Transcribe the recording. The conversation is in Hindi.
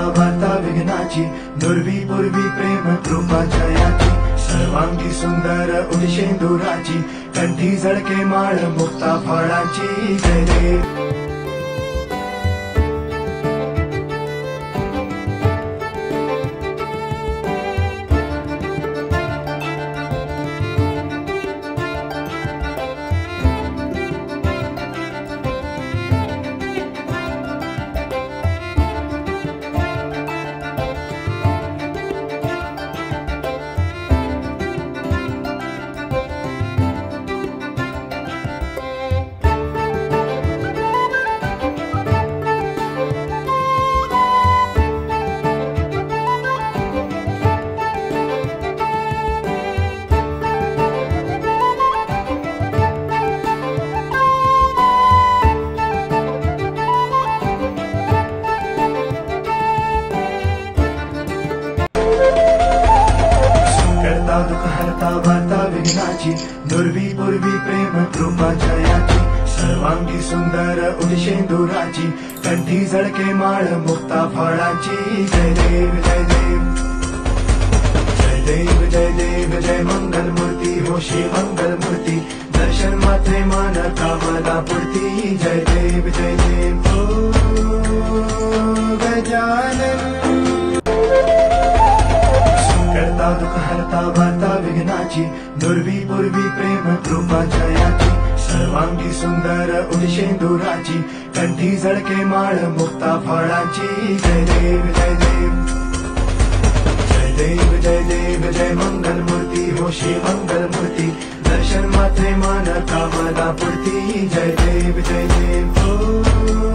वार्ता विघ्नाची, नुरवी पूर्वी प्रेम कृपा जयाची, सर्वांगी सुंदर उदिशेंदुराची, कंठी झळके माळ मुक्ता फळाची. जय देव दुख हरता वार्ता विघ्नाची, नुरवी पूर्वी प्रेम कृपा जयाची, सर्वांगी सुंदर उदिशेंदुराची, कंठी झळके माळ मुक्ता फळाची. जय देव जय देव जय देव जय देव जय मंगल मूर्ती हो श्री मंगल मूर्ती, दर्शन मात्रे मान कामना पूर्ती. जय देव हो गजानन. करता दुख हरता वार्ता विघ्नाची, नुरवी पूर्वी प्रेम कृपा जयाची, सर्वांगी सुंदर उदिशेंदुराची, कंठी झळके माळ मुक्ता फळाची. जय देव जय देव जय देव जय देव जय मंगल मूर्ती हो श्री मंगल मूर्ती, दर्शन मात्रे मान कामना पूर्ती. जय देव हो